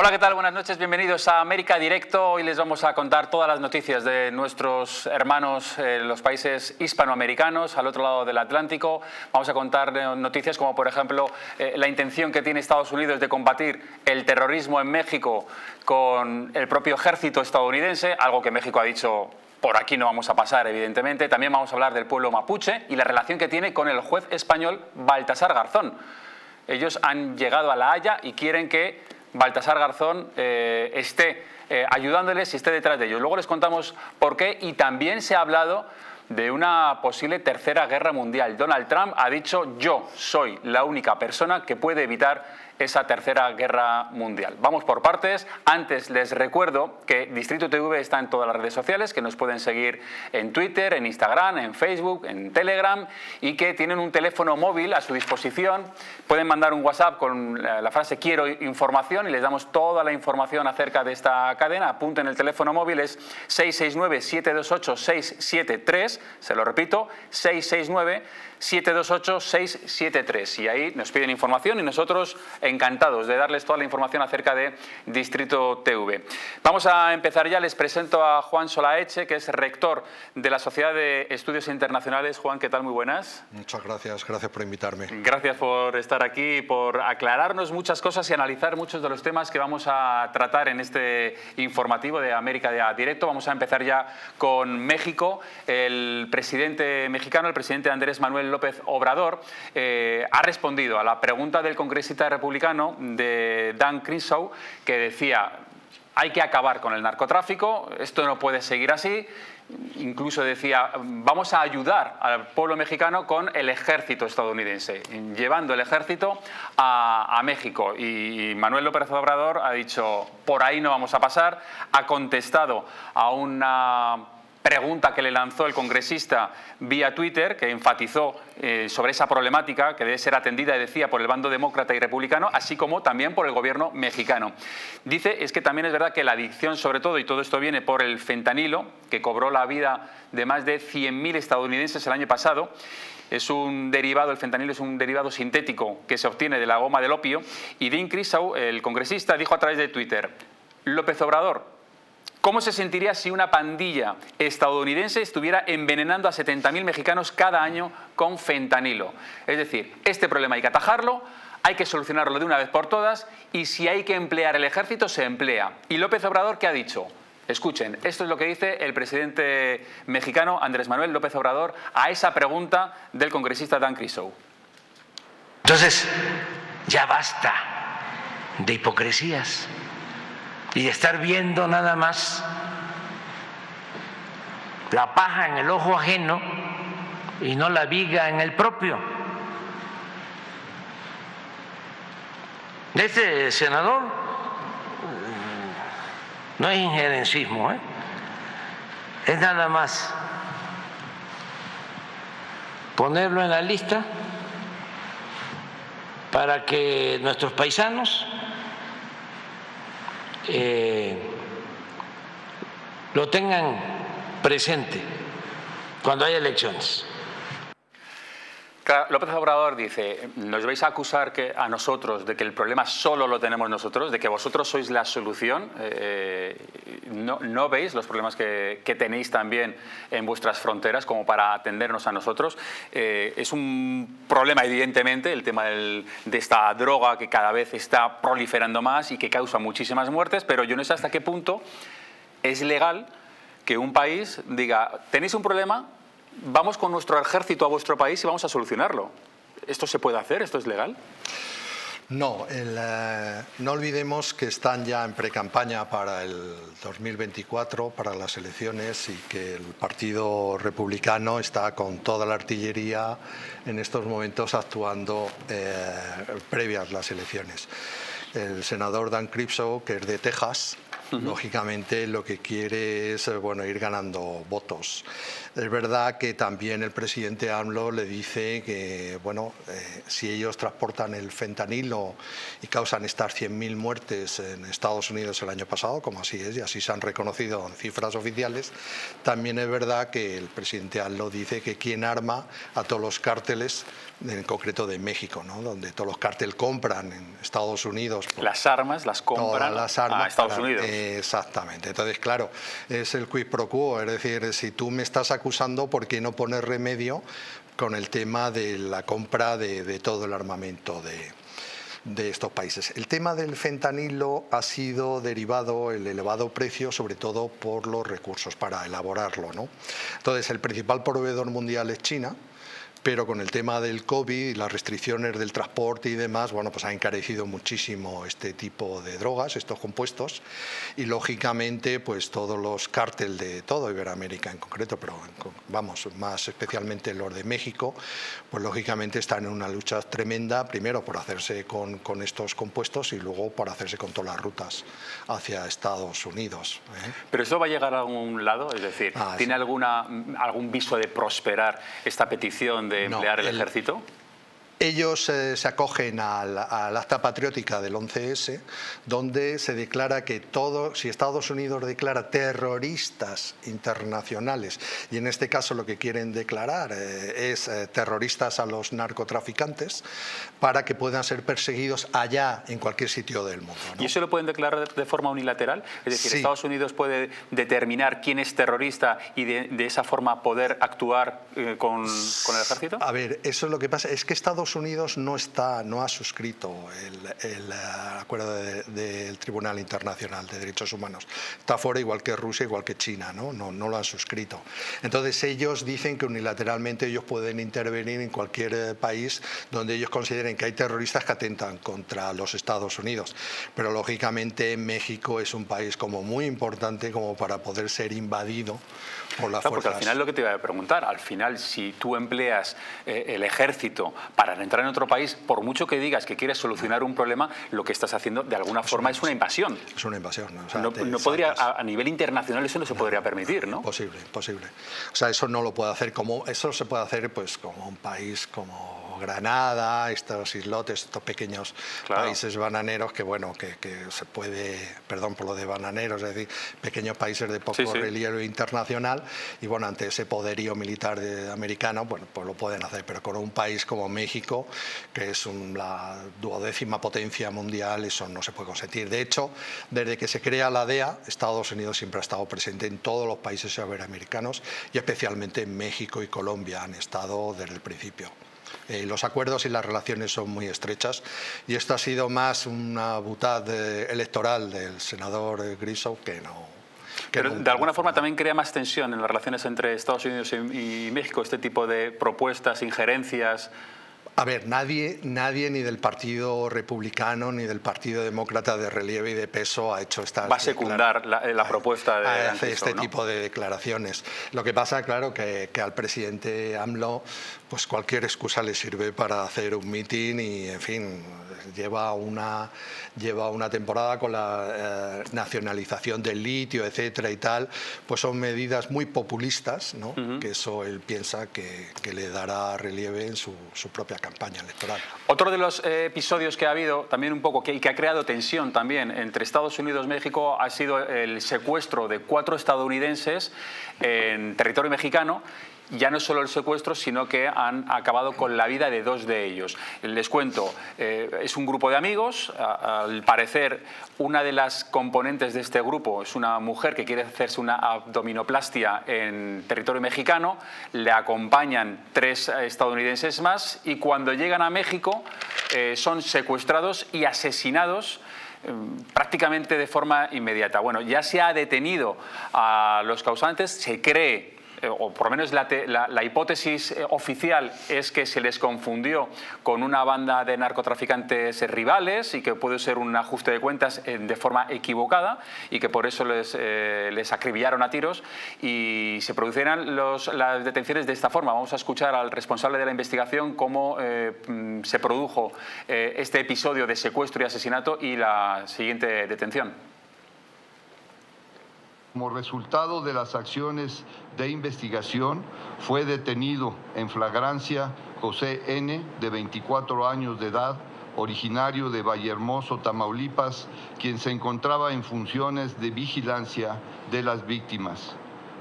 Hola, ¿qué tal? Buenas noches, bienvenidos a América Directo. Hoy les vamos a contar todas las noticias de nuestros hermanos en los países hispanoamericanos, al otro lado del Atlántico. Vamos a contar noticias como, por ejemplo, la intención que tiene Estados Unidos de combatir el terrorismo en México con el propio ejército estadounidense, algo que México ha dicho: por aquí no vamos a pasar, evidentemente. También vamos a hablar del pueblo mapuche y la relación que tiene con el juez español Baltasar Garzón. Ellos han llegado a La Haya y quieren que Baltasar Garzón esté ayudándoles y esté detrás de ellos. Luego les contamos por qué, y también se ha hablado de una posible tercera guerra mundial. Donald Trump ha dicho: yo soy la única persona que puede evitar esa tercera guerra mundial. Vamos por partes. Antes les recuerdo que Distrito TV está en todas las redes sociales, que nos pueden seguir en Twitter, en Instagram, en Facebook, en Telegram, y que tienen un teléfono móvil a su disposición. Pueden mandar un WhatsApp con la frase "quiero información" y les damos toda la información acerca de esta cadena. Apunten el teléfono móvil, es 669-728-673, se lo repito, 669-728-673, y ahí nos piden información y nosotros encantados de darles toda la información acerca de Distrito TV. Vamos a empezar ya. Les presento a Juan Solaeche, que es rector de la Sociedad de Estudios Internacionales. Juan, ¿qué tal? Muy buenas. Muchas gracias por invitarme. Gracias por estar aquí y por aclararnos muchas cosas y analizar muchos de los temas que vamos a tratar en este informativo de América Directo. Vamos a empezar ya con México. El presidente mexicano, el presidente Andrés Manuel López Obrador, ha respondido a la pregunta del congresista republicano de Dan Crenshaw, que decía: hay que acabar con el narcotráfico, esto no puede seguir así. Incluso decía: vamos a ayudar al pueblo mexicano con el ejército estadounidense, llevando el ejército a México. Y Manuel López Obrador ha dicho: por ahí no vamos a pasar. Ha contestado a una pregunta que le lanzó el congresista vía Twitter, que enfatizó sobre esa problemática que debe ser atendida, decía, por el bando demócrata y republicano, así como también por el gobierno mexicano. Dice: es que también es verdad que la adicción, sobre todo, y todo esto viene por el fentanilo, que cobró la vida de más de 100.000 estadounidenses el año pasado. Es un derivado, el fentanilo es un derivado sintético que se obtiene de la goma del opio. Y Dan Crenshaw, el congresista, dijo a través de Twitter: López Obrador, ¿cómo se sentiría si una pandilla estadounidense estuviera envenenando a 70.000 mexicanos cada año con fentanilo? Es decir, este problema hay que atajarlo, hay que solucionarlo de una vez por todas, y si hay que emplear el ejército, se emplea. ¿Y López Obrador qué ha dicho? Escuchen, esto es lo que dice el presidente mexicano Andrés Manuel López Obrador a esa pregunta del congresista Dan Crenshaw. Entonces, ya basta de hipocresías y de estar viendo nada más la paja en el ojo ajeno y no la viga en el propio. Este senador no es injerencismo, es nada más ponerlo en la lista para que nuestros paisanos lo tengan presente cuando haya elecciones. Claro, López Obrador dice: nos vais a acusar a nosotros de que el problema solo lo tenemos nosotros, de que vosotros sois la solución. ¿No veis los problemas que tenéis también en vuestras fronteras como para atendernos a nosotros? Es un problema, evidentemente, el tema de esta droga que cada vez está proliferando más y que causa muchísimas muertes, pero yo no sé hasta qué punto es legal que un país diga: tenéis un problema, vamos con nuestro ejército a vuestro país y vamos a solucionarlo. ¿Esto se puede hacer? ¿Esto es legal? No, no olvidemos que están ya en precampaña para el 2024, para las elecciones, y que el Partido Republicano está con toda la artillería en estos momentos actuando previas las elecciones. El senador Dan Crenshaw, que es de Texas, lógicamente lo que quiere es ir ganando votos. Es verdad que también el presidente AMLO le dice que si ellos transportan el fentanilo y causan estas 100.000 muertes en Estados Unidos el año pasado, como así es, y así se han reconocido en cifras oficiales, también es verdad que el presidente AMLO dice que quien arma a todos los cárteles, en concreto de México, ¿no? Donde todos los cárteles compran en Estados Unidos. Las armas las compran a Estados Unidos. Exactamente. Entonces, claro, es el quid pro quo. Es decir, si tú me estás acusando, ¿por qué no poner remedio con el tema de la compra de todo el armamento de estos países? El tema del fentanilo ha sido derivado, el elevado precio, sobre todo por los recursos para elaborarlo, ¿no? Entonces, el principal proveedor mundial es China, pero con el tema del COVID y las restricciones del transporte y demás, pues ha encarecido muchísimo este tipo de drogas, estos compuestos, y lógicamente pues todos los cárteles de toda Iberoamérica en concreto, pero más especialmente los de México, pues lógicamente están en una lucha tremenda, primero por hacerse con estos compuestos y luego por hacerse con todas las rutas hacia Estados Unidos. ¿Pero eso va a llegar a algún lado? Es decir, ¿tiene algún viso de prosperar esta petición de emplear el ejército? Ellos se acogen al acta patriótica del 11S, donde se declara que si Estados Unidos declara terroristas internacionales, y en este caso lo que quieren declarar es terroristas a los narcotraficantes, para que puedan ser perseguidos allá en cualquier sitio del mundo, ¿no? ¿Y eso lo pueden declarar de forma unilateral? Es decir, sí. Estados Unidos puede determinar quién es terrorista y de esa forma poder actuar con el ejército. A ver, eso es lo que pasa, es que Estados Unidos no ha suscrito el acuerdo del Tribunal Internacional de Derechos Humanos. Está fuera, igual que Rusia, igual que China, ¿no? No lo han suscrito. Entonces ellos dicen que unilateralmente ellos pueden intervenir en cualquier país donde ellos consideren que hay terroristas que atentan contra los Estados Unidos. Pero lógicamente México es un país como muy importante como para poder ser invadido por las fuerzas. Porque al final lo que te iba a preguntar, al final si tú empleas el ejército para entrar en otro país, por mucho que digas que quieres solucionar un problema, lo que estás haciendo de alguna forma es una invasión. Es una invasión, ¿no? O sea, no podría, a nivel internacional eso no se podría permitir, ¿no? Imposible. O sea, eso no lo puede hacer eso se puede hacer pues como un país como Granada, estos islotes, estos pequeños países bananeros que se puede, perdón por lo de bananeros, es decir, pequeños países de poco relieve internacional, y ante ese poderío militar americano, pues lo pueden hacer, pero con un país como México, que es la 12ª potencia mundial, eso no se puede consentir. De hecho, desde que se crea la DEA, Estados Unidos siempre ha estado presente en todos los países iberoamericanos y especialmente en México y Colombia han estado desde el principio. Los acuerdos y las relaciones son muy estrechas y esto ha sido más una butad electoral del senador Griswold que no. Pero de alguna forma también crea más tensión en las relaciones entre Estados Unidos y México, este tipo de propuestas, injerencias. A ver, nadie ni del Partido Republicano ni del Partido Demócrata de relieve y de peso ha hecho va a secundar la propuesta de hace este tipo de declaraciones. Lo que pasa, claro, que al presidente AMLO pues cualquier excusa le sirve para hacer un mitin y, en fin, lleva una temporada con la nacionalización del litio, etcétera y tal, pues son medidas muy populistas, ¿no? Que eso él piensa que le dará relieve en su propia campaña electoral. Otro de los episodios que ha habido también un poco que ha creado tensión también entre Estados Unidos y México ha sido el secuestro de 4 estadounidenses en territorio mexicano. Ya no solo el secuestro, sino que han acabado con la vida de 2 de ellos. Les cuento, es un grupo de amigos. Al parecer, una de las componentes de este grupo es una mujer que quiere hacerse una abdominoplastia en territorio mexicano. Le acompañan 3 estadounidenses más y cuando llegan a México son secuestrados y asesinados prácticamente de forma inmediata. Bueno, ya se ha detenido a los causantes, se cree, o por lo menos la hipótesis oficial es que se les confundió con una banda de narcotraficantes rivales y que puede ser un ajuste de cuentas de forma equivocada y que por eso les acribillaron a tiros y se producirán las detenciones de esta forma. Vamos a escuchar al responsable de la investigación cómo se produjo este episodio de secuestro y asesinato y la siguiente detención. Como resultado de las acciones de investigación, fue detenido en flagrancia José N., de 24 años de edad, originario de Vallehermoso, Tamaulipas, quien se encontraba en funciones de vigilancia de las víctimas.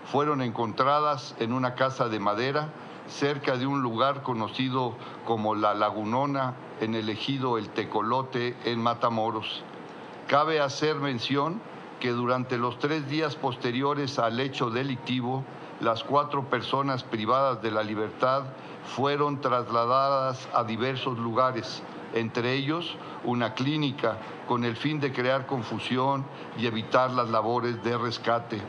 Fueron encontradas en una casa de madera cerca de un lugar conocido como La Lagunona, en el ejido El Tecolote, en Matamoros. Cabe hacer mención que durante los 3 días posteriores al hecho delictivo, las 4 personas privadas de la libertad fueron trasladadas a diversos lugares, entre ellos una clínica, con el fin de crear confusión y evitar las labores de rescate.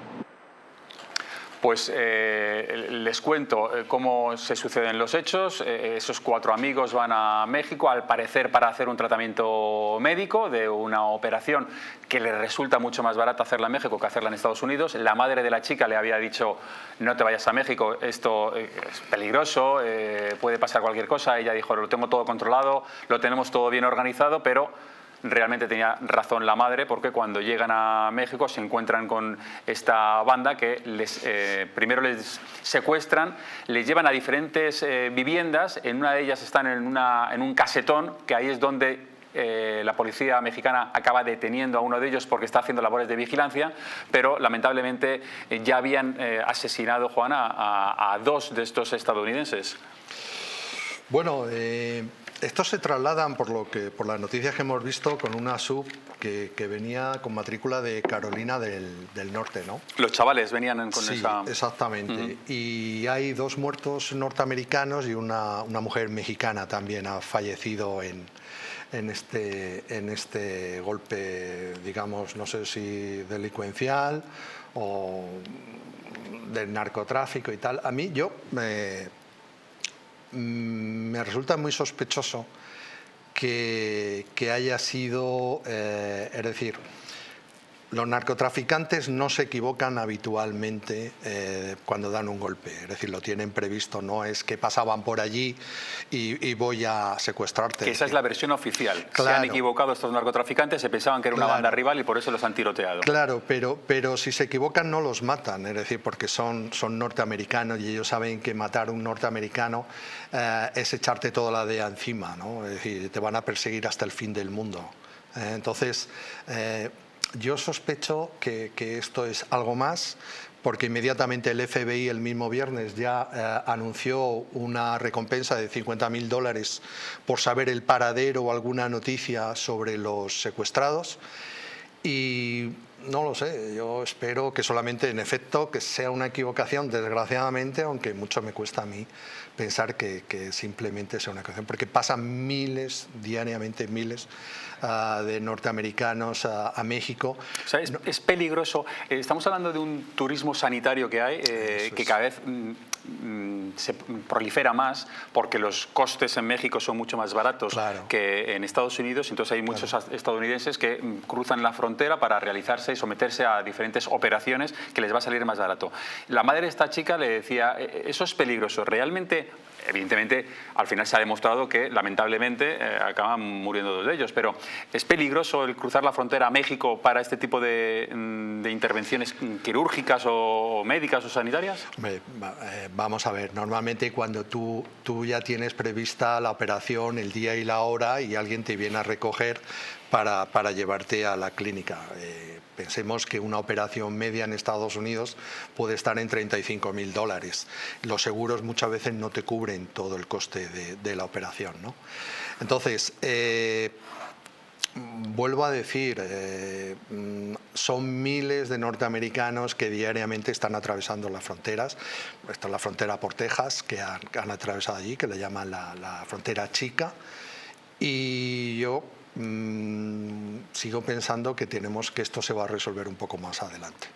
Pues les cuento cómo se suceden los hechos. Esos 4 amigos van a México, al parecer para hacer un tratamiento médico de una operación que les resulta mucho más barata hacerla en México que hacerla en Estados Unidos. La madre de la chica le había dicho: no te vayas a México, esto es peligroso, puede pasar cualquier cosa. Ella dijo: lo tengo todo controlado, lo tenemos todo bien organizado, pero realmente tenía razón la madre, porque cuando llegan a México se encuentran con esta banda que primero les secuestran, les llevan a diferentes viviendas. En una de ellas están en un casetón, que ahí es donde la policía mexicana acaba deteniendo a uno de ellos porque está haciendo labores de vigilancia, pero lamentablemente ya habían asesinado, Juana, a 2 de estos estadounidenses. Bueno, estos se trasladan, por las noticias que hemos visto, con una sub que venía con matrícula de Carolina del Norte, ¿no? Los chavales venían con esa... Sí, exactamente. Y hay 2 muertos norteamericanos y una mujer mexicana también ha fallecido en este golpe, digamos, no sé si delincuencial o del narcotráfico y tal. A mí me resulta muy sospechoso que haya sido, es decir, los narcotraficantes no se equivocan habitualmente cuando dan un golpe, es decir, lo tienen previsto, no es que pasaban por allí y voy a secuestrarte. Que esa es la versión oficial. Claro. Se han equivocado estos narcotraficantes, se pensaban que era una banda rival y por eso los han tiroteado. Claro, pero si se equivocan no los matan, es decir, porque son norteamericanos y ellos saben que matar a un norteamericano es echarte toda la DEA encima, ¿no? Es decir, te van a perseguir hasta el fin del mundo. Entonces, yo sospecho que esto es algo más, porque inmediatamente el FBI el mismo viernes ya anunció una recompensa de $50.000 por saber el paradero o alguna noticia sobre los secuestrados. Y no lo sé, yo espero que solamente, en efecto, que sea una equivocación, desgraciadamente, aunque mucho me cuesta a mí pensar que simplemente sea una equivocación, porque pasan diariamente miles de norteamericanos a México. O sea, es peligroso. Estamos hablando de un turismo sanitario que hay, que cada vez se prolifera más, porque los costes en México son mucho más baratos que en Estados Unidos. Entonces hay muchos estadounidenses que cruzan la frontera para realizarse y someterse a diferentes operaciones que les va a salir más barato. La madre de esta chica le decía: eso es peligroso. Realmente, evidentemente, al final se ha demostrado que lamentablemente acaban muriendo 2 de ellos, pero ¿es peligroso el cruzar la frontera a México para este tipo de intervenciones quirúrgicas o médicas o sanitarias? Vamos a ver, normalmente cuando tú ya tienes prevista la operación, el día y la hora, y alguien te viene a recoger para llevarte a la clínica. Pensemos que una operación media en Estados Unidos puede estar en $35.000. Los seguros muchas veces no te cubren todo el coste de la operación, ¿no? Entonces, vuelvo a decir, son miles de norteamericanos que diariamente están atravesando las fronteras. Esta es la frontera por Texas, que han atravesado allí, que le llaman la frontera chica. Y yo sigo pensando que esto se va a resolver un poco más adelante.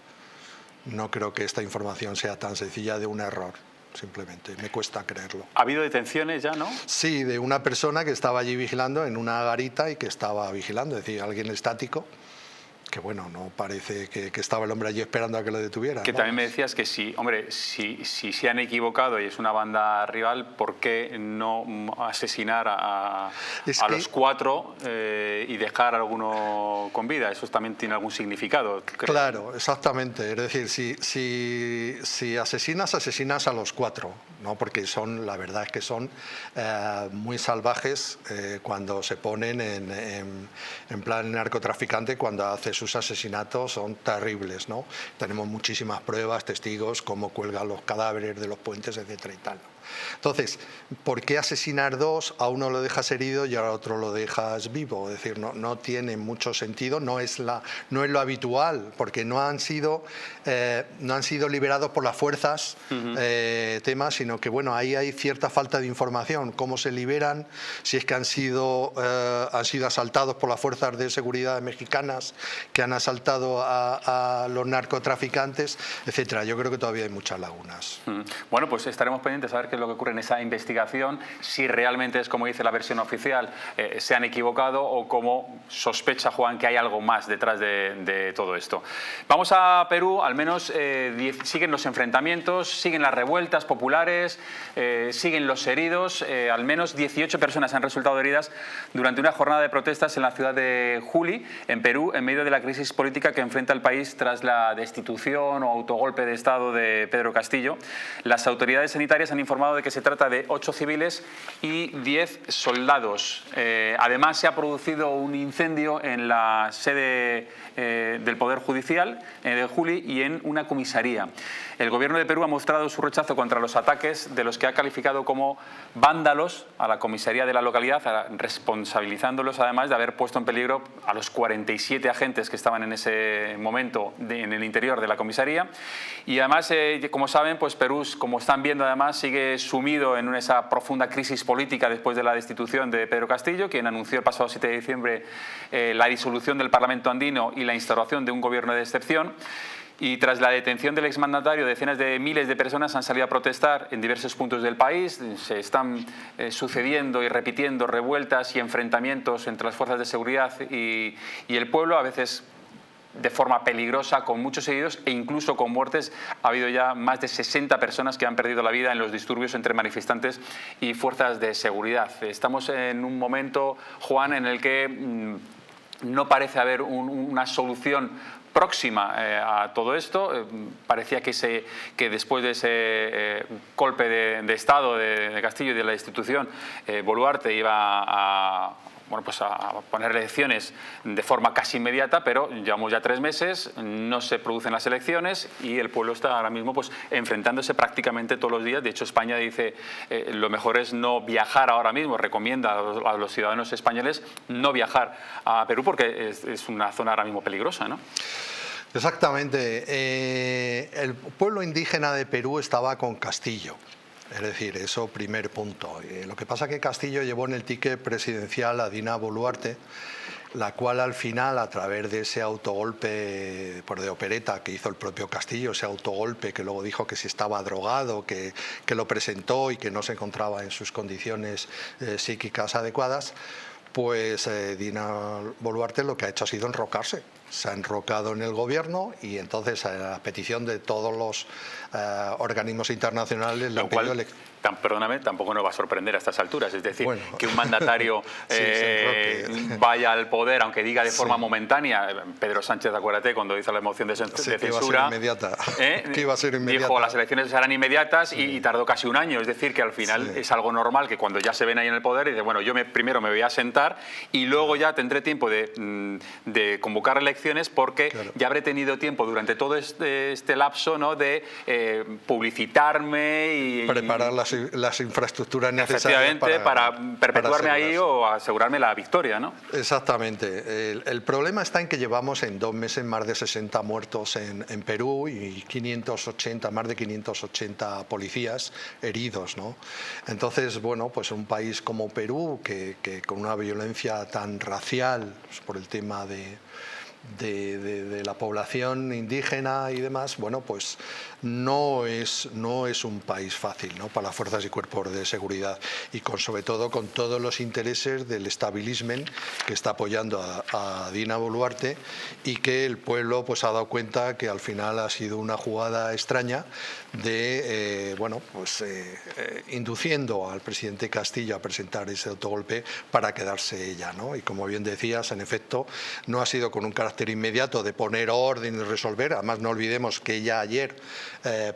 No creo que esta información sea tan sencilla de un error. Simplemente, me cuesta creerlo. ¿Ha habido detenciones ya, no? Sí, de una persona que estaba allí vigilando en una garita y que estaba vigilando, es decir, alguien estático porque bueno, no parece que estaba el hombre allí esperando a que lo detuvieran. Que también me decías que si, hombre, si se han equivocado y es una banda rival, ¿por qué no asesinar a los 4 y dejar a alguno con vida? Eso también tiene algún significado, creo. Claro, exactamente. Es decir, si asesinas a los 4, ¿no? Porque la verdad es que son muy salvajes cuando se ponen en plan narcotraficante, cuando hace sus asesinatos son terribles, ¿no? Tenemos muchísimas pruebas, testigos, cómo cuelgan los cadáveres de los puentes, etcétera y tal. Entonces, ¿por qué asesinar 2? A uno lo dejas herido y al otro lo dejas vivo. Es decir, no tiene mucho sentido, no es lo habitual, porque no han sido liberados por las fuerzas temas, sino que bueno, ahí hay cierta falta de información. ¿Cómo se liberan? Si es que han sido asaltados por las fuerzas de seguridad mexicanas que han asaltado a los narcotraficantes, etcétera. Yo creo que todavía hay muchas lagunas. Bueno, pues estaremos pendientes a ver qué es lo que ocurre en esa investigación, si realmente es como dice la versión oficial, se han equivocado o como sospecha Juan que hay algo más detrás de todo esto. Vamos a Perú, al menos siguen los enfrentamientos, siguen las revueltas populares, siguen los heridos, al menos 18 personas han resultado heridas durante una jornada de protestas en la ciudad de Juli, en Perú, en medio de la crisis política que enfrenta el país tras la destitución o autogolpe de Estado de Pedro Castillo. Las autoridades sanitarias han informado de que se trata de 8 civiles y 10 soldados. Además, se ha producido un incendio en la sede del Poder Judicial de Juli y en una comisaría. El gobierno de Perú ha mostrado su rechazo contra los ataques de los que ha calificado como vándalos a la comisaría de la localidad, responsabilizándolos además de haber puesto en peligro a los 47 agentes que estaban en ese momento en el interior de la comisaría. Y además, como saben, pues Perú, como están viendo además, sigue sumido en esa profunda crisis política después de la destitución de Pedro Castillo, quien anunció el pasado 7 de diciembre la disolución del Parlamento andino y la instauración de un gobierno de excepción. Y tras la detención del exmandatario, decenas de miles de personas han salido a protestar en diversos puntos del país. Se están sucediendo y repitiendo revueltas y enfrentamientos entre las fuerzas de seguridad y el pueblo, a veces de forma peligrosa, con muchos heridos e incluso con muertes. Ha habido ya más de 60 personas que han perdido la vida en los disturbios entre manifestantes y fuerzas de seguridad. Estamos en un momento, Juan, en el que no parece haber una solución próxima a todo esto. Parecía que después de ese golpe de Estado de Castillo y de la destitución, Boluarte iba a poner elecciones de forma casi inmediata, pero llevamos ya 3 meses, no se producen las elecciones y el pueblo está ahora mismo pues enfrentándose prácticamente todos los días. De hecho, España dice lo mejor es no viajar ahora mismo, recomienda a los ciudadanos españoles no viajar a Perú porque es una zona ahora mismo peligrosa, ¿no? Exactamente. El pueblo indígena de Perú estaba con Castillo. Es decir, eso primer punto. Lo que pasa es que Castillo llevó en el ticket presidencial a Dina Boluarte, la cual al final, a través de ese autogolpe de opereta que hizo el propio Castillo, ese autogolpe que luego dijo que si estaba drogado, que lo presentó y que no se encontraba en sus condiciones psíquicas adecuadas, pues Dina Boluarte lo que ha hecho ha sido enrocarse. Se ha enrocado en el gobierno y entonces a la petición de todos los organismos internacionales le han pedido perdóname, tampoco nos va a sorprender a estas alturas. Es decir, que un mandatario vaya al poder, aunque diga de forma momentánea. Pedro Sánchez, acuérdate, cuando hizo la moción de censura, que iba a ser inmediata. Dijo las elecciones serán inmediatas y tardó casi un año. Es decir, que al final es algo normal que cuando ya se ven ahí en el poder, dice, bueno, yo primero me voy a sentar y luego ya tendré tiempo de convocar elecciones porque ya habré tenido tiempo durante todo este lapso, ¿no?, de publicitarme y preparar las infraestructuras necesarias para perpetuarme ahí o asegurarme la victoria, ¿no? Exactamente. El problema está en que llevamos en 2 meses más de 60 muertos en Perú y más de 580 policías heridos, ¿no? Entonces, bueno, pues un país como Perú, que con una violencia tan racial, pues por el tema de la población indígena y demás, bueno, pues no es un país fácil, ¿no?, para las fuerzas y cuerpos de seguridad, y sobre todo con todos los intereses del establishment que está apoyando a Dina Boluarte, y que el pueblo pues ha dado cuenta que al final ha sido una jugada extraña de induciendo al presidente Castillo a presentar ese autogolpe para quedarse ella, ¿no? Y como bien decías, en efecto, no ha sido con un carácter inmediato de poner orden y resolver. Además, no olvidemos que ella ayer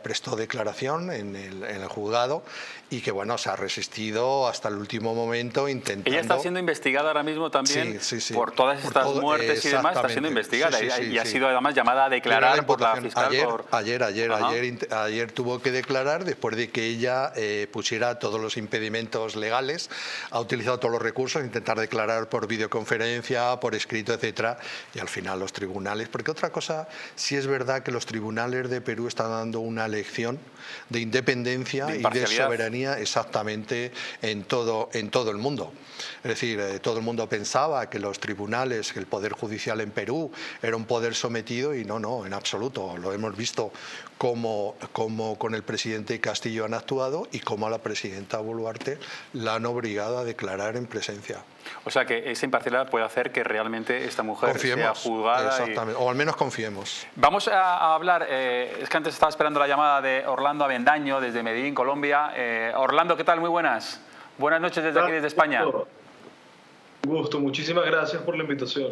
prestó declaración en el juzgado, y que se ha resistido hasta el último momento intentando... Ella está siendo investigada ahora mismo también por todas estas muertes y demás, está siendo investigada y ha sido además llamada a declarar por la fiscal. Ayer tuvo que declarar después de que ella pusiera todos los impedimentos legales, ha utilizado todos los recursos, intentar declarar por videoconferencia, por escrito, etcétera, y al final los tribunales, porque otra cosa, sí es verdad que los tribunales de Perú están dando una lección de independencia y de soberanía exactamente en todo el mundo. Es decir, todo el mundo pensaba que los tribunales, que el poder judicial en Perú era un poder sometido, y no, en absoluto. Lo hemos visto cómo con el presidente Castillo han actuado, y cómo a la presidenta Boluarte la han obligado a declarar en presencia. O sea que esa imparcialidad puede hacer que realmente esta mujer sea juzgada. Exactamente, o al menos confiemos. Vamos a hablar, es que antes estaba esperando la llamada de Orlando Avendaño desde Medellín, Colombia. Orlando, ¿qué tal? Muy buenas. Buenas noches desde aquí, desde España. Gusto, muchísimas gracias por la invitación.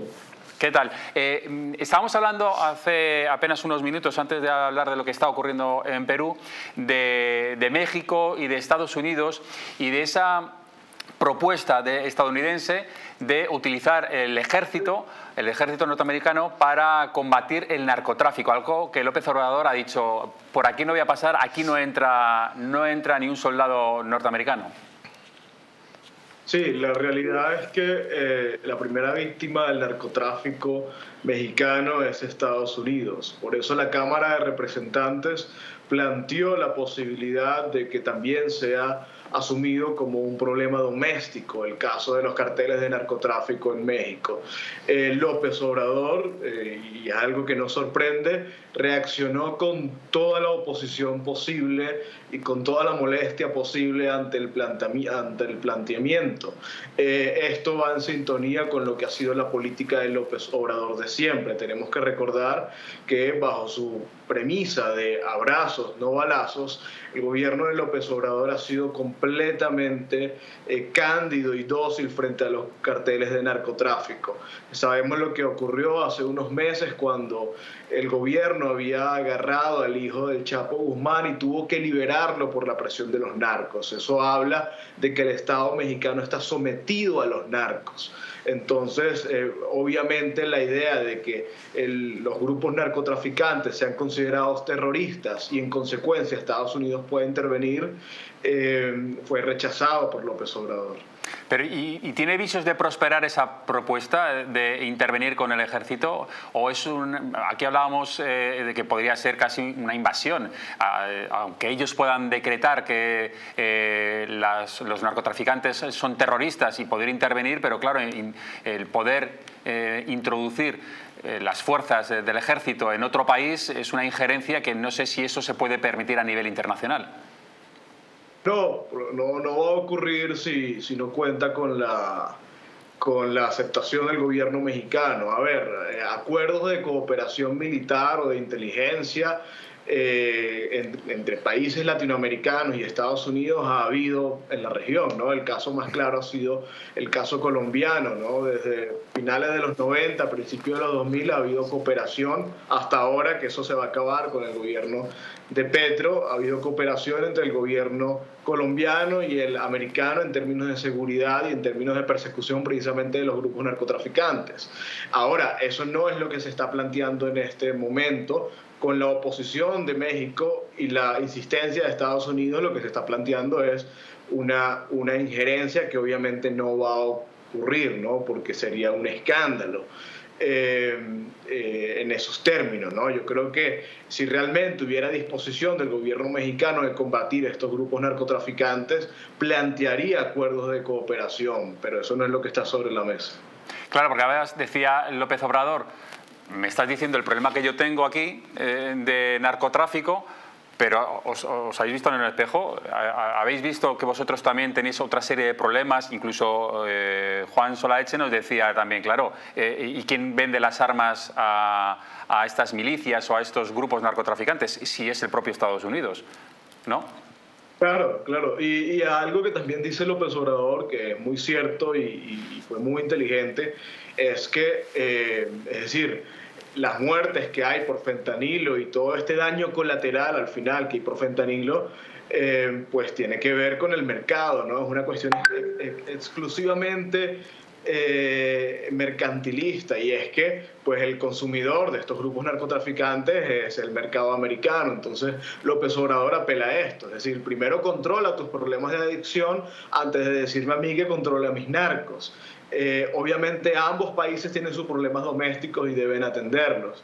¿Qué tal? Estábamos hablando hace apenas unos minutos, antes de hablar de lo que está ocurriendo en Perú, de México y de Estados Unidos, y de esa propuesta estadounidense de utilizar el ejército norteamericano para combatir el narcotráfico, algo que López Obrador ha dicho: por aquí no voy a pasar, aquí no entra ni un soldado norteamericano. Sí, la realidad es que la primera víctima del narcotráfico mexicano es Estados Unidos. Por eso la Cámara de Representantes planteó la posibilidad de que también sea asumido como un problema doméstico el caso de los carteles de narcotráfico en México. López Obrador, y algo que nos sorprende, reaccionó con toda la oposición posible y con toda la molestia posible ante el planteamiento. Esto va en sintonía con lo que ha sido la política de López Obrador de siempre. Tenemos que recordar que bajo su premisa de abrazos, no balazos, el gobierno de López Obrador ha sido completamente cándido y dócil frente a los carteles de narcotráfico. Sabemos lo que ocurrió hace unos meses cuando el gobierno había agarrado al hijo del Chapo Guzmán y tuvo que liberarlo por la presión de los narcos. Eso habla de que el Estado mexicano está sometido a los narcos. Entonces, obviamente la idea de que los grupos narcotraficantes sean considerados terroristas y en consecuencia Estados Unidos pueda intervenir fue rechazado por López Obrador. Pero, ¿y tiene visos de prosperar esa propuesta de intervenir con el ejército? ¿O es aquí hablábamos de que podría ser casi una invasión, aunque ellos puedan decretar que los narcotraficantes son terroristas y poder intervenir, pero claro, el poder introducir las fuerzas del ejército en otro país es una injerencia que no sé si eso se puede permitir a nivel internacional? No va a ocurrir si no cuenta con la aceptación del gobierno mexicano. A ver, acuerdos de cooperación militar o de inteligencia entre países latinoamericanos y Estados Unidos ha habido en la región, ¿no? El caso más claro ha sido el caso colombiano, ¿no? Desde finales de los 90, principios de los 2000 ha habido cooperación, hasta ahora que eso se va a acabar con el gobierno de Petro. Ha habido cooperación entre el gobierno colombiano y el americano en términos de seguridad y en términos de persecución precisamente de los grupos narcotraficantes. Ahora, eso no es lo que se está planteando en este momento. Con la oposición de México y la insistencia de Estados Unidos, lo que se está planteando es una injerencia que obviamente no va a ocurrir, ¿no? Porque sería un escándalo en esos términos, ¿no? Yo creo que si realmente hubiera disposición del gobierno mexicano de combatir estos grupos narcotraficantes, plantearía acuerdos de cooperación, pero eso no es lo que está sobre la mesa. Claro, porque a veces decía López Obrador: me estás diciendo el problema que yo tengo aquí de narcotráfico, pero ¿os habéis visto en el espejo? ¿Habéis visto que vosotros también tenéis otra serie de problemas? Incluso Juan Solaeche nos decía también, claro, ¿y quién vende las armas a estas milicias o a estos grupos narcotraficantes? Si es el propio Estados Unidos, ¿no? Claro, claro. Y algo que también dice López Obrador, que es muy cierto y fue muy inteligente, es que, es decir, las muertes que hay por fentanilo y todo este daño colateral al final que hay por fentanilo, pues tiene que ver con el mercado, ¿no? Es una cuestión exclusivamente mercantilista, y es que pues el consumidor de estos grupos narcotraficantes es el mercado americano. Entonces López Obrador apela a esto, es decir, primero controla tus problemas de adicción antes de decirme a mí que controla mis narcos. Obviamente ambos países tienen sus problemas domésticos y deben atenderlos,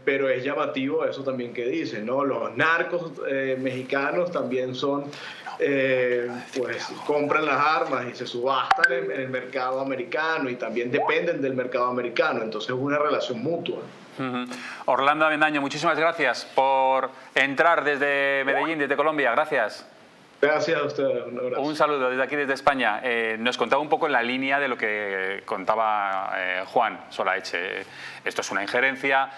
pero es llamativo eso también que dicen, ¿no? Los narcos mexicanos también son, pues compran las armas y se subastan en el mercado americano y también dependen del mercado americano, entonces es una relación mutua. Orlando Avendaño, muchísimas gracias por entrar desde Medellín, desde Colombia, gracias. Gracias a ustedes. Un saludo desde aquí, desde España. Nos contaba un poco en la línea de lo que contaba Juan Solaeche. Esto es una injerencia,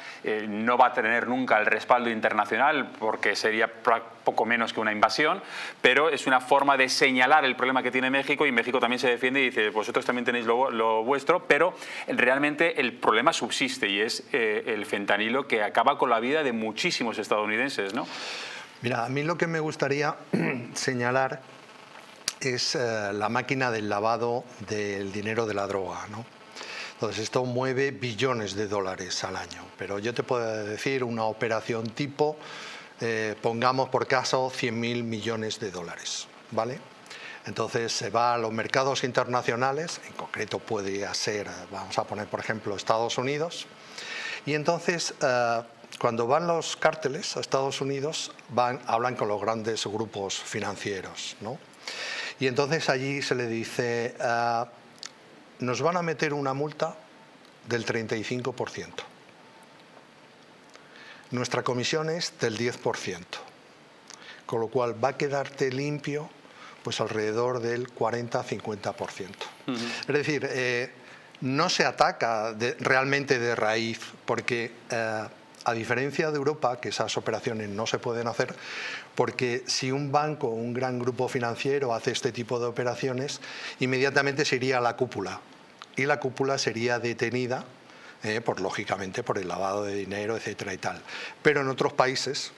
no va a tener nunca el respaldo internacional porque sería poco menos que una invasión, pero es una forma de señalar el problema que tiene México, y México también se defiende y dice, vosotros también tenéis lo vuestro, pero realmente el problema subsiste y es el fentanilo, que acaba con la vida de muchísimos estadounidenses, ¿no? Mira, a mí lo que me gustaría señalar es la máquina del lavado del dinero de la droga, ¿no? Entonces esto mueve billones de dólares al año, pero yo te puedo decir una operación tipo, pongamos por caso 100.000 millones de dólares, ¿vale? Entonces se va a los mercados internacionales, en concreto puede ser, vamos a poner por ejemplo Estados Unidos, y entonces cuando van los cárteles a Estados Unidos, hablan con los grandes grupos financieros, ¿no? Y entonces allí se le dice, nos van a meter una multa del 35%. Nuestra comisión es del 10%, con lo cual va a quedarte limpio pues alrededor del 40-50%. Es decir, no se ataca realmente de raíz, porque a diferencia de Europa, que esas operaciones no se pueden hacer, porque si un banco o un gran grupo financiero hace este tipo de operaciones, inmediatamente se iría a la cúpula, y la cúpula sería detenida, lógicamente por el lavado de dinero, etcétera y tal. Pero en otros países,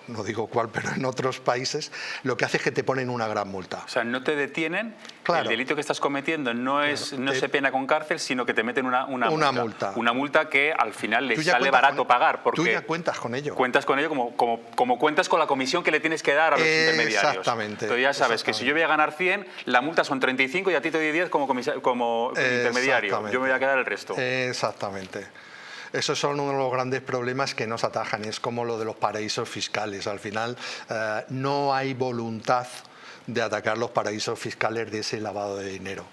no digo cuál, pero en otros países lo que hace es que te ponen una gran multa. O sea, no te detienen, claro. El delito que estás cometiendo no se pena con cárcel, sino que te meten una multa. Una multa que al final les sale barato pagar. Porque tú ya cuentas con ello. Cuentas con ello como cuentas con la comisión que le tienes que dar a los intermediarios. Exactamente. Entonces ya sabes que si yo voy a ganar 100, la multa son 35 y a ti te doy 10 como intermediario. Yo me voy a quedar el resto. Exactamente. Esos son uno de los grandes problemas que nos atajan, es como lo de los paraísos fiscales. Al final no hay voluntad de atacar los paraísos fiscales de ese lavado de dinero.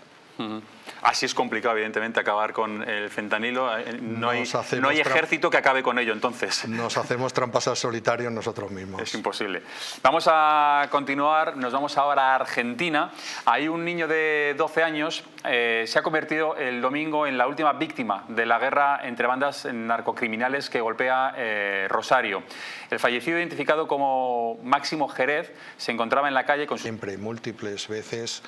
Así es complicado, evidentemente, acabar con el fentanilo. No hay ejército que acabe con ello, entonces. Nos hacemos trampas al solitario nosotros mismos. Es imposible. Vamos a continuar, nos vamos ahora a Argentina. Hay un niño de 12 años, se ha convertido el domingo en la última víctima de la guerra entre bandas narcocriminales que golpea Rosario. El fallecido, identificado como Máximo Jerez, se encontraba en la calle con siempre, múltiples veces,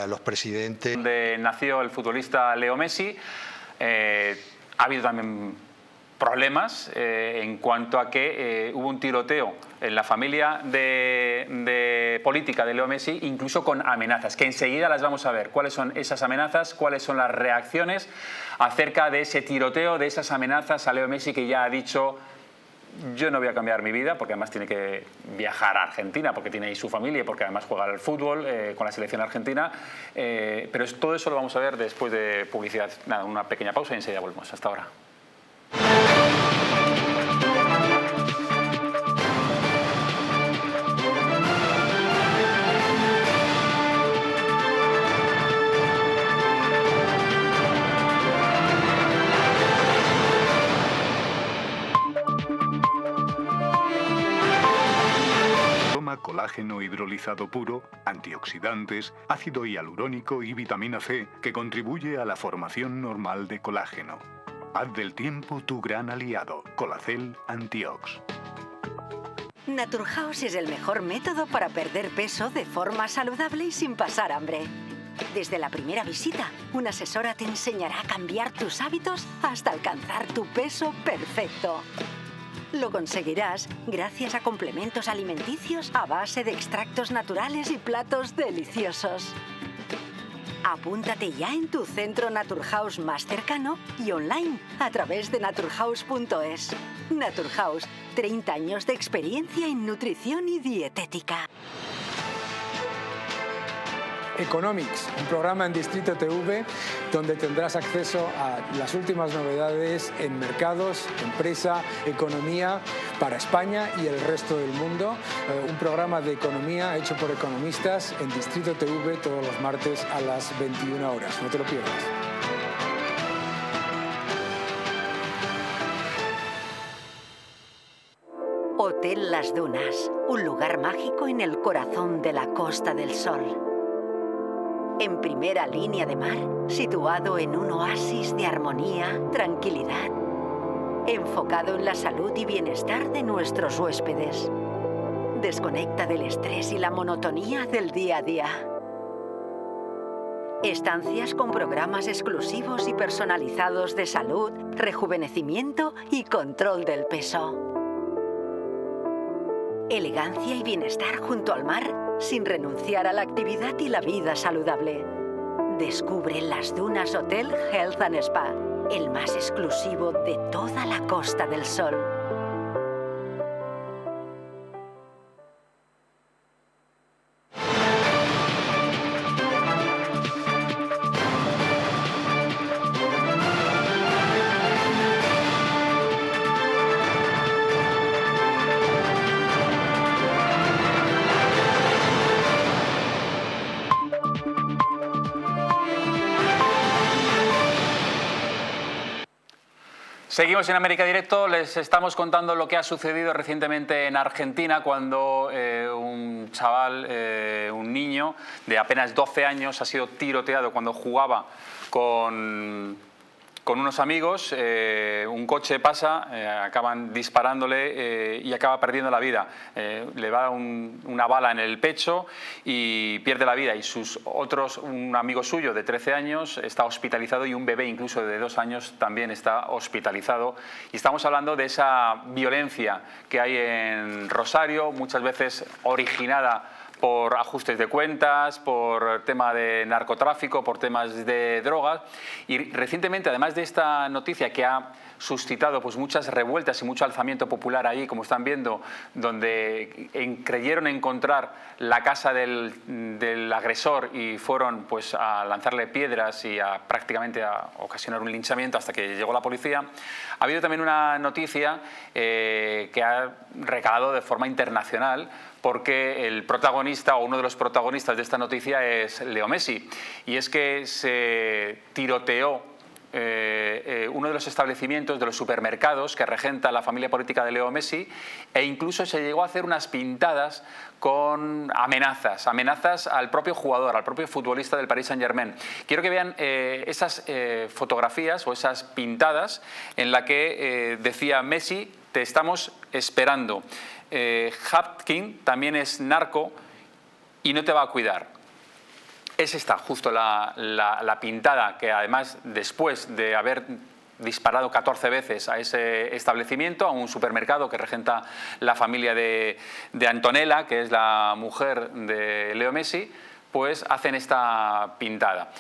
los presidentes... Donde nació el futbolista Leo Messi. Ha habido también problemas en cuanto a que hubo un tiroteo en la familia de política de Leo Messi, incluso con amenazas, que enseguida las vamos a ver. ¿Cuáles son esas amenazas? ¿Cuáles son las reacciones acerca de ese tiroteo, de esas amenazas a Leo Messi, que ya ha dicho: yo no voy a cambiar mi vida, porque además tiene que viajar a Argentina, porque tiene ahí su familia y porque además juega al fútbol con la selección argentina? Pero todo eso lo vamos a ver después de publicidad. Nada, una pequeña pausa y enseguida volvemos. Hasta ahora. colágeno hidrolizado puro, antioxidantes, ácido hialurónico y vitamina C, que contribuye a la formación normal de colágeno. Haz del tiempo tu gran aliado. Colacel Antiox. Naturhaus es el mejor método para perder peso de forma saludable y sin pasar hambre. Desde la primera visita, una asesora te enseñará a cambiar tus hábitos hasta alcanzar tu peso perfecto. Lo conseguirás gracias a complementos alimenticios a base de extractos naturales y platos deliciosos. Apúntate ya en tu centro Naturhaus más cercano y online a través de naturhaus.es. Naturhaus, 30 años de experiencia en nutrición y dietética. Economics, un programa en Distrito TV donde tendrás acceso a las últimas novedades en mercados, empresa, economía para España y el resto del mundo. Un programa de economía hecho por economistas en Distrito TV todos los martes a las 21 horas. No te lo pierdas. Hotel Las Dunas, un lugar mágico en el corazón de la Costa del Sol. En primera línea de mar, situado en un oasis de armonía, tranquilidad, enfocado en la salud y bienestar de nuestros huéspedes. Desconecta del estrés y la monotonía del día a día. Estancias con programas exclusivos y personalizados de salud, rejuvenecimiento y control del peso. Elegancia y bienestar junto al mar, sin renunciar a la actividad y la vida saludable. Descubre Las Dunas Hotel Health and Spa, el más exclusivo de toda la Costa del Sol. Seguimos en América Directo, les estamos contando lo que ha sucedido recientemente en Argentina cuando un chaval, un niño de apenas 12 años ha sido tiroteado cuando jugaba con unos amigos. Un coche pasa, acaban disparándole y acaba perdiendo la vida. Le va una bala en el pecho y pierde la vida. Y un amigo suyo de 13 años está hospitalizado y un bebé incluso de 2 años también está hospitalizado. Y estamos hablando de esa violencia que hay en Rosario, muchas veces originada por ajustes de cuentas, por tema de narcotráfico, por temas de drogas. Y recientemente, además de esta noticia que ha suscitado pues muchas revueltas y mucho alzamiento popular ahí, como están viendo, donde creyeron encontrar la casa del agresor y fueron pues a lanzarle piedras y prácticamente a ocasionar un linchamiento hasta que llegó la policía. Ha habido también una noticia que ha recalado de forma internacional, porque el protagonista o uno de los protagonistas de esta noticia es Leo Messi. Y es que se tiroteó uno de los establecimientos, de los supermercados que regenta la familia política de Leo Messi, e incluso se llegó a hacer unas pintadas con amenazas al propio jugador, al propio futbolista del Paris Saint-Germain. Quiero que vean esas fotografías o esas pintadas en la que decía Messi: te estamos esperando. Hapkin también es narco y no te va a cuidar. Es esta justo la pintada que, además, después de haber disparado 14 veces a ese establecimiento, a un supermercado que regenta la familia de Antonella, que es la mujer de Leo Messi, pues hacen esta pintada.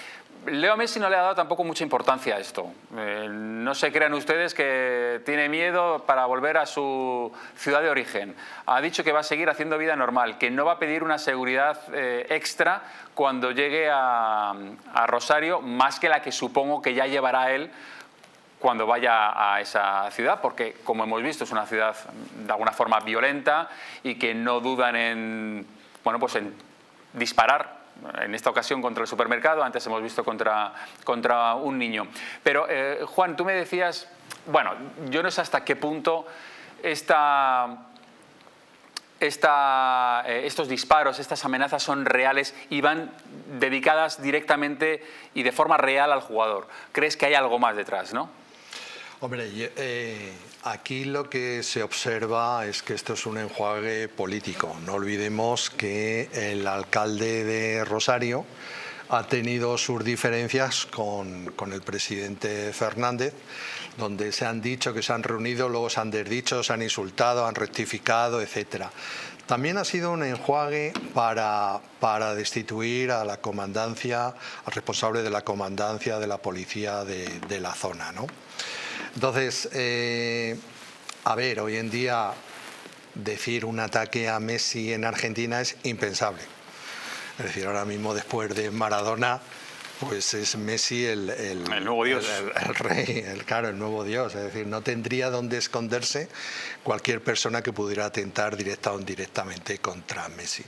Leo Messi no le ha dado tampoco mucha importancia a esto. No se crean ustedes que tiene miedo para volver a su ciudad de origen. Ha dicho que va a seguir haciendo vida normal, que no va a pedir una seguridad extra cuando llegue a Rosario, más que la que supongo que ya llevará él cuando vaya a esa ciudad, porque, como hemos visto, es una ciudad de alguna forma violenta y que no dudan en disparar. En esta ocasión contra el supermercado, antes hemos visto contra un niño. Pero, Juan, tú me decías, bueno, yo no sé hasta qué punto esta estos disparos, estas amenazas son reales y van dedicadas directamente y de forma real al jugador. ¿Crees que hay algo más detrás, no? Hombre, aquí lo que se observa es que esto es un enjuague político. No olvidemos que el alcalde de Rosario ha tenido sus diferencias con el presidente Fernández, donde se han dicho que se han reunido, luego se han desdicho, se han insultado, han rectificado, etcétera. También ha sido un enjuague para destituir a la comandancia, al responsable de la comandancia de la policía de la zona, ¿no? Entonces, a ver, hoy en día decir un ataque a Messi en Argentina es impensable. Es decir, ahora mismo después de Maradona, pues es Messi el nuevo Dios. El rey, claro, el nuevo Dios. Es decir, no tendría dónde esconderse cualquier persona que pudiera atentar directa o indirectamente contra Messi.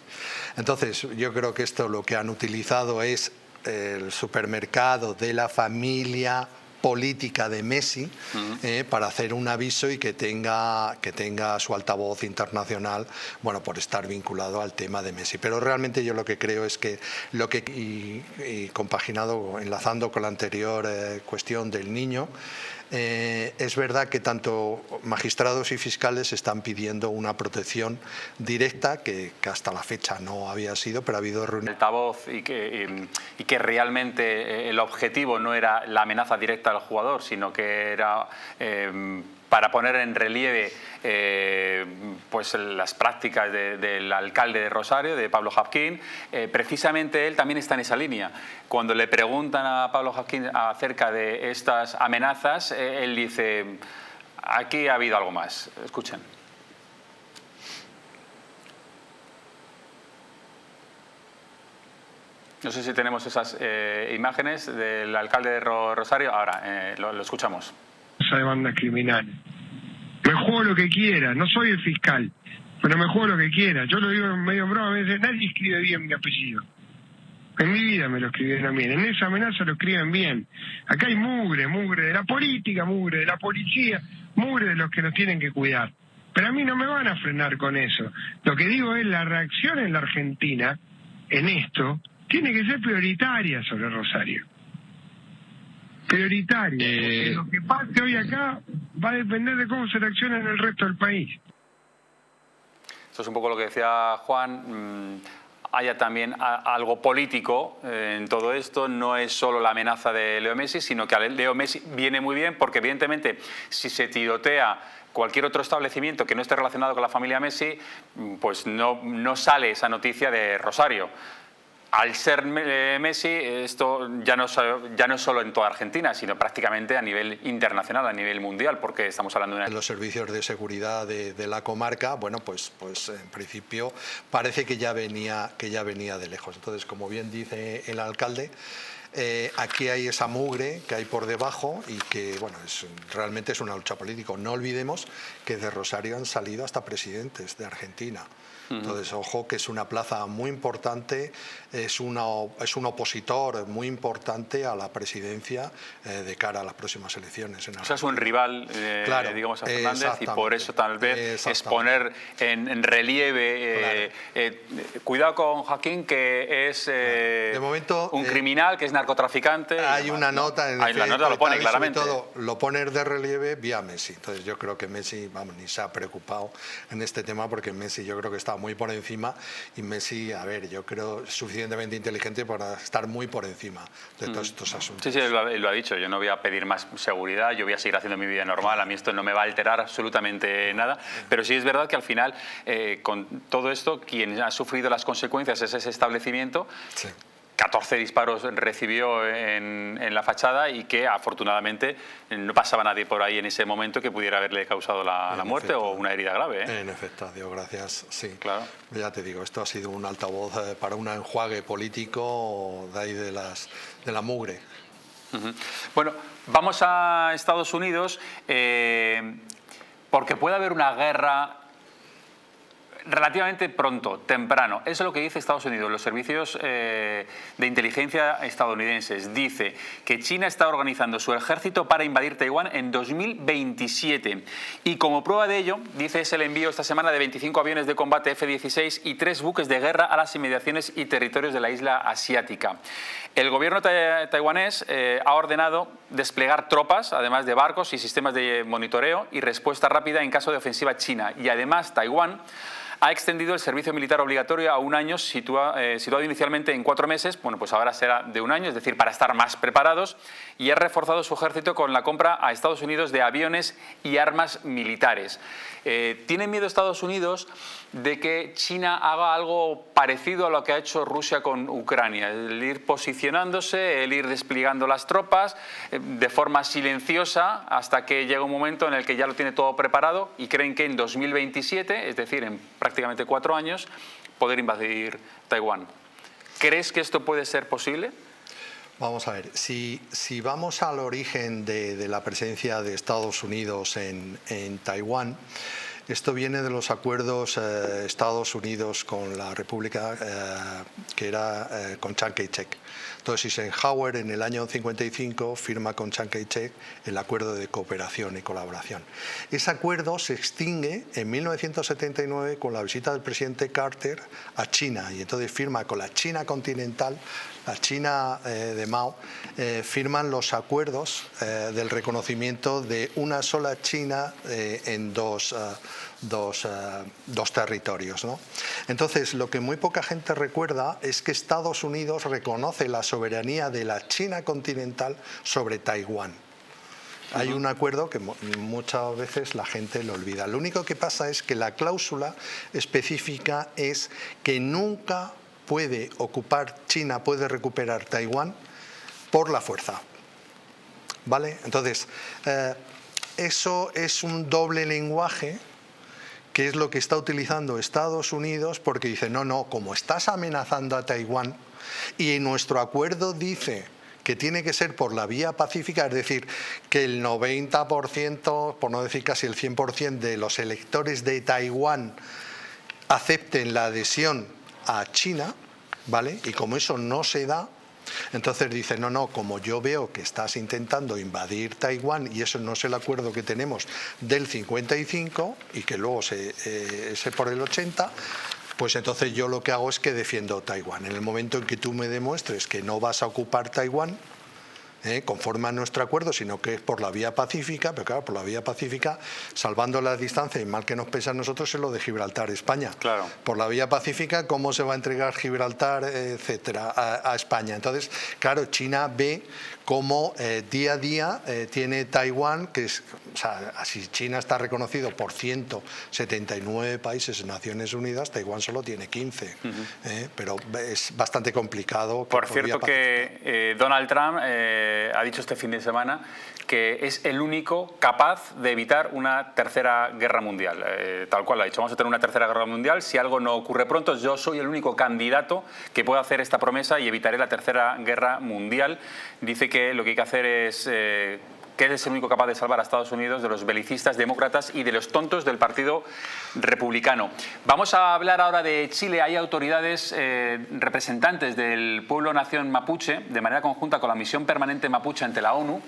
Entonces, yo creo que esto lo que han utilizado es el supermercado de la familia política de Messi para hacer un aviso y que tenga su altavoz internacional, bueno, por estar vinculado al tema de Messi. Pero realmente yo lo que creo es que y compaginado, enlazando con la anterior cuestión del niño, es verdad que tanto magistrados y fiscales están pidiendo una protección directa que hasta la fecha no había sido, pero ha habido reuniones. Altavoz y que realmente el objetivo no era la amenaza directa al jugador, sino que era para poner en relieve pues las prácticas del alcalde de Rosario, de Pablo Jabquín. Precisamente él también está en esa línea. Cuando le preguntan a Pablo Jabquín acerca de estas amenazas, él dice, aquí ha habido algo más. Escuchen. No sé si tenemos esas imágenes del alcalde de Rosario. Ahora, lo escuchamos. De banda criminal. Me juego lo que quiera, no soy el fiscal, pero me juego lo que quiera. Yo lo digo medio en broma, a veces nadie escribe bien mi apellido. En mi vida me lo escribieron bien, en esa amenaza lo escriben bien. Acá hay mugre de la política, mugre de la policía, mugre de los que nos tienen que cuidar. Pero a mí no me van a frenar con eso. Lo que digo es la reacción en la Argentina, en esto, tiene que ser prioritaria sobre Rosario. Prioritaria. Porque lo que pase hoy acá va a depender de cómo se reacciona en el resto del país. Esto es un poco lo que decía Juan. Haya también algo político en todo esto. No es solo la amenaza de Leo Messi, sino que a Leo Messi viene muy bien porque evidentemente si se tirotea cualquier otro establecimiento que no esté relacionado con la familia Messi, pues no sale esa noticia de Rosario. Al ser Messi, esto ya no es solo en toda Argentina, sino prácticamente a nivel internacional, a nivel mundial, porque estamos hablando de los servicios de seguridad de la comarca, bueno, pues en principio parece que ya venía de lejos. Entonces, como bien dice el alcalde, aquí hay esa mugre que hay por debajo y que, bueno, realmente es una lucha política. No olvidemos que de Rosario han salido hasta presidentes de Argentina. Entonces, ojo, que es una plaza muy importante, es un opositor muy importante a la presidencia de cara a las próximas elecciones. O sea, es un rival, claro, digamos, a Fernández, y por eso tal vez es poner en relieve, cuidado con Joaquín, que es de momento, un criminal, que es narcotraficante. Hay una nota en el la nota lo pone claramente. Sobre todo, lo pone de relieve vía Messi. Entonces, yo creo que Messi, vamos, ni se ha preocupado en este tema, porque Messi yo creo que está muy por encima, y Messi, a ver, yo creo suficientemente inteligente para estar muy por encima de todos estos asuntos. Sí, él lo ha dicho, yo no voy a pedir más seguridad, yo voy a seguir haciendo mi vida normal, a mí esto no me va a alterar absolutamente nada, pero sí es verdad que al final, con todo esto, quien ha sufrido las consecuencias es ese establecimiento. Sí. 14 disparos recibió en la fachada y que afortunadamente no pasaba nadie por ahí en ese momento que pudiera haberle causado la muerte o una herida grave. En efecto, Dios gracias, sí. Claro. Ya te digo, esto ha sido un altavoz para un enjuague político de ahí de la mugre. Bueno, vamos a Estados Unidos porque puede haber una guerra relativamente pronto, temprano. Eso es lo que dice Estados Unidos. Los servicios de inteligencia estadounidenses dice que China está organizando su ejército para invadir Taiwán en 2027. Y como prueba de ello, dice, es el envío esta semana de 25 aviones de combate F-16 y 3 buques de guerra a las inmediaciones y territorios de la isla asiática. El gobierno taiwanés ha ordenado desplegar tropas, además de barcos y sistemas de monitoreo y respuesta rápida en caso de ofensiva china. Y además Taiwán ha extendido el servicio militar obligatorio a un año, situado inicialmente en 4 meses, bueno, pues ahora será de un año, es decir, para estar más preparados, y ha reforzado su ejército con la compra a Estados Unidos de aviones y armas militares. ¿Tiene miedo Estados Unidos de que China haga algo parecido a lo que ha hecho Rusia con Ucrania? El ir posicionándose, el ir desplegando las tropas de forma silenciosa hasta que llega un momento en el que ya lo tiene todo preparado y creen que en 2027, es decir, en prácticamente 4 años, poder invadir Taiwán. ¿Crees que esto puede ser posible? Vamos a ver, si vamos al origen de la presencia de Estados Unidos en Taiwán, esto viene de los acuerdos Estados Unidos con la República, que era con Chiang Kai-shek. Entonces Eisenhower en el año 55 firma con Chiang Kai-shek el acuerdo de cooperación y colaboración. Ese acuerdo se extingue en 1979 con la visita del presidente Carter a China, y entonces firma con la China continental, la China de Mao, firman los acuerdos del reconocimiento de una sola China en dos territorios, ¿no? Entonces, lo que muy poca gente recuerda es que Estados Unidos reconoce la soberanía de la China continental sobre Taiwán. Hay un acuerdo que muchas veces la gente lo olvida. Lo único que pasa es que la cláusula específica es que nunca puede ocupar China, puede recuperar Taiwán por la fuerza. ¿Vale? Entonces, eso es un doble lenguaje, que es lo que está utilizando Estados Unidos, porque dice, no, como estás amenazando a Taiwán y en nuestro acuerdo dice que tiene que ser por la vía pacífica, es decir, que el 90%, por no decir casi el 100% de los electores de Taiwán acepten la adhesión a China, ¿vale? Y como eso no se da, entonces dice, no, como yo veo que estás intentando invadir Taiwán y eso no es el acuerdo que tenemos del 55 y que luego ese por el 80, pues entonces yo lo que hago es que defiendo Taiwán. En el momento en que tú me demuestres que no vas a ocupar Taiwán, conforme a nuestro acuerdo, sino que es por la vía pacífica, pero claro, por la vía pacífica, salvando las distancias y mal que nos pesa a nosotros es lo de Gibraltar, España. Claro. Por la vía pacífica, ¿cómo se va a entregar Gibraltar, etcétera, a España? Entonces, claro, China ve cómo día a día tiene Taiwán, que es, o sea, si China está reconocido por 179 países en Naciones Unidas, Taiwán solo tiene 15, pero es bastante complicado. Por cierto que Donald Trump ha dicho este fin de semana que es el único capaz de evitar una tercera guerra mundial. Tal cual lo ha dicho, vamos a tener una tercera guerra mundial. Si algo no ocurre pronto, yo soy el único candidato que puede hacer esta promesa y evitaré la tercera guerra mundial. Dice que lo que hay que hacer es que es el único capaz de salvar a Estados Unidos de los belicistas demócratas y de los tontos del Partido Republicano. Vamos a hablar ahora de Chile. Hay autoridades representantes del pueblo nación mapuche, de manera conjunta con la Misión Permanente Mapuche ante la ONU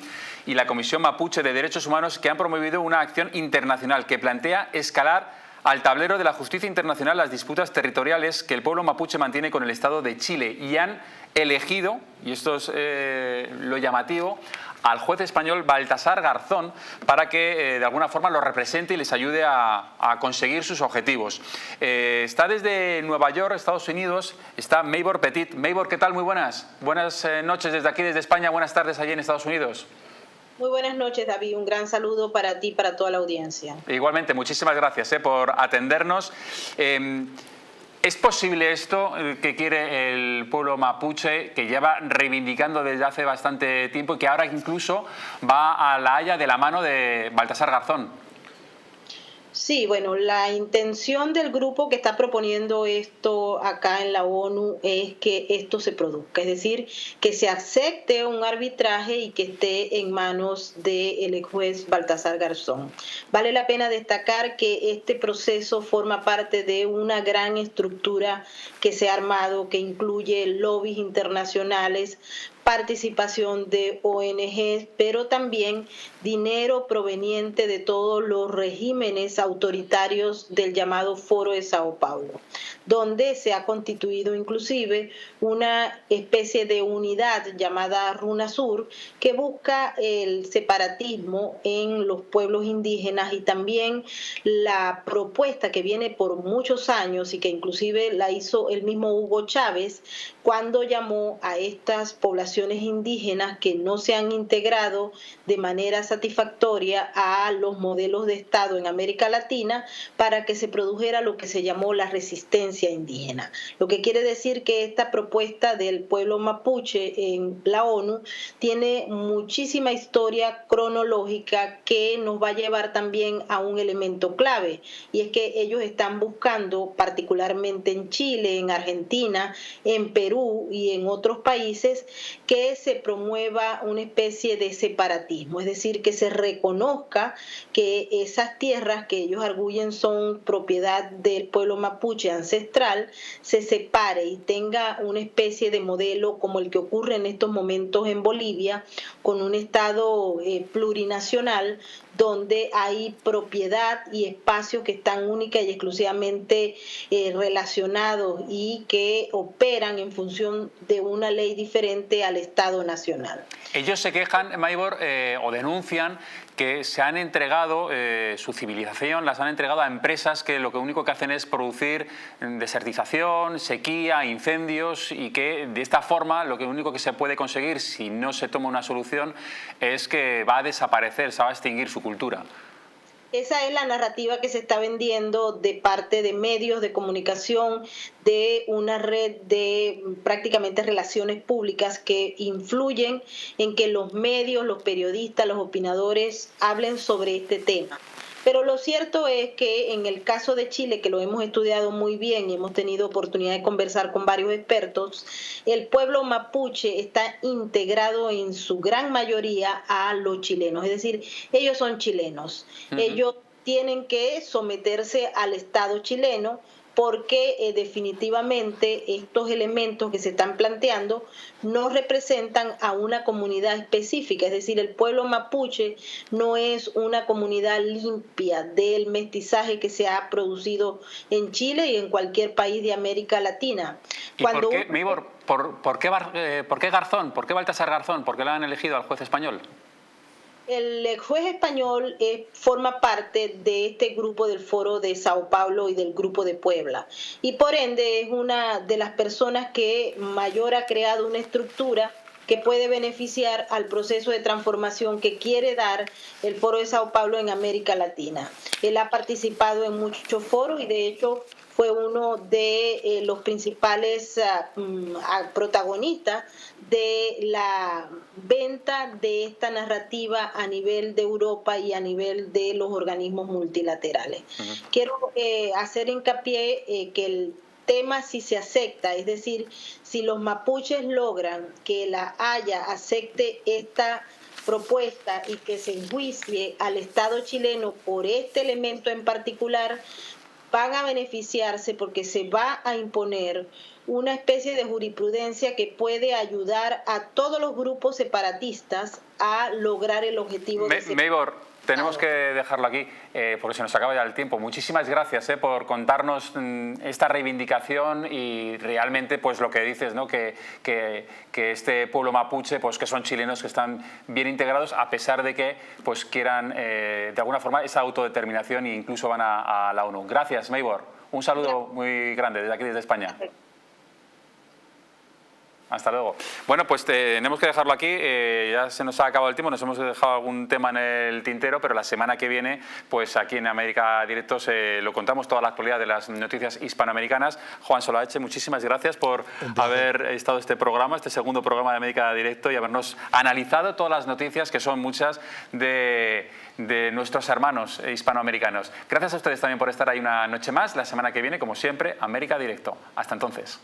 y la Comisión Mapuche de Derechos Humanos, que han promovido una acción internacional que plantea escalar al tablero de la justicia internacional las disputas territoriales que el pueblo mapuche mantiene con el Estado de Chile, y han elegido, y esto es lo llamativo, al juez español Baltasar Garzón para que de alguna forma los represente y les ayude a conseguir sus objetivos. Está desde Nueva York, Estados Unidos, está Maybor Petit. Maybor, ¿qué tal? Muy buenas. Buenas noches desde aquí, desde España. Buenas tardes allí en Estados Unidos. Muy buenas noches, David. Un gran saludo para ti y para toda la audiencia. Igualmente, muchísimas gracias por atendernos. ¿Es posible esto que quiere el pueblo mapuche, que lleva reivindicando desde hace bastante tiempo y que ahora incluso va a La Haya de la mano de Baltasar Garzón? Sí, bueno, la intención del grupo que está proponiendo esto acá en la ONU es que esto se produzca, es decir, que se acepte un arbitraje y que esté en manos del juez Baltasar Garzón. Vale la pena destacar que este proceso forma parte de una gran estructura que se ha armado, que incluye lobbies internacionales, participación de ONGs, pero también dinero proveniente de todos los regímenes autoritarios del llamado Foro de Sao Paulo, donde se ha constituido inclusive una especie de unidad llamada RUNASUR que busca el separatismo en los pueblos indígenas, y también la propuesta que viene por muchos años y que inclusive la hizo el mismo Hugo Chávez cuando llamó a estas poblaciones indígenas que no se han integrado de manera satisfactoria a los modelos de Estado en América Latina para que se produjera lo que se llamó la resistencia indígena. Lo que quiere decir que esta propuesta del pueblo mapuche en la ONU tiene muchísima historia cronológica que nos va a llevar también a un elemento clave, y es que ellos están buscando, particularmente en Chile, en Argentina, en Perú y en otros países, que se promueva una especie de separatismo, es decir, que se reconozca que esas tierras que ellos arguyen son propiedad del pueblo mapuche ancestral se separe y tenga una especie de modelo como el que ocurre en estos momentos en Bolivia, con un Estado plurinacional donde hay propiedad y espacios que están única y exclusivamente relacionados y que operan en función de una ley diferente al Estado nacional. Ellos se quejan, Maybor, o denuncian que se han entregado, su civilización las han entregado a empresas que lo único que hacen es producir desertización, sequía, incendios, y que de esta forma lo único que se puede conseguir si no se toma una solución es que va a desaparecer, se va a extinguir su cultura. Esa es la narrativa que se está vendiendo de parte de medios de comunicación, de una red de prácticamente relaciones públicas que influyen en que los medios, los periodistas, los opinadores hablen sobre este tema. Pero lo cierto es que en el caso de Chile, que lo hemos estudiado muy bien y hemos tenido oportunidad de conversar con varios expertos, el pueblo mapuche está integrado en su gran mayoría a los chilenos, es decir, ellos son chilenos. Ellos tienen que someterse al Estado chileno, porque definitivamente estos elementos que se están planteando no representan a una comunidad específica, es decir, el pueblo mapuche no es una comunidad limpia del mestizaje que se ha producido en Chile y en cualquier país de América Latina. ¿Y por qué, Maybor, por qué Garzón? ¿Por qué Baltasar Garzón? ¿Por qué lo han elegido al juez español? El juez español forma parte de este grupo del Foro de Sao Paulo y del Grupo de Puebla, y por ende es una de las personas que mayor ha creado una estructura que puede beneficiar al proceso de transformación que quiere dar el Foro de Sao Paulo en América Latina. Él ha participado en muchos foros y de hecho fue uno de los principales protagonistas de la venta de esta narrativa a nivel de Europa y a nivel de los organismos multilaterales. Quiero hacer hincapié que el tema, si se acepta, es decir, si los mapuches logran que la Haya acepte esta propuesta y que se enjuicie al Estado chileno por este elemento en particular, van a beneficiarse porque se va a imponer una especie de jurisprudencia que puede ayudar a todos los grupos separatistas a lograr el objetivo de Maybor, tenemos que dejarlo aquí porque se nos acaba ya el tiempo. Muchísimas gracias por contarnos esta reivindicación y realmente pues lo que dices, ¿no? que este pueblo mapuche, pues que son chilenos que están bien integrados a pesar de que pues quieran de alguna forma esa autodeterminación e incluso van a la ONU. Gracias, Maybor. Un saludo muy grande desde aquí, desde España. Hasta luego. Bueno, pues tenemos que dejarlo aquí. Ya se nos ha acabado el tiempo, nos hemos dejado algún tema en el tintero, pero la semana que viene, pues aquí en América Directo lo contamos, toda la actualidad de las noticias hispanoamericanas. Juan Solaeche, muchísimas gracias por haber estado en este programa, este segundo programa de América Directo, y habernos analizado todas las noticias, que son muchas, de nuestros hermanos hispanoamericanos. Gracias a ustedes también por estar ahí una noche más. La semana que viene, como siempre, América Directo. Hasta entonces.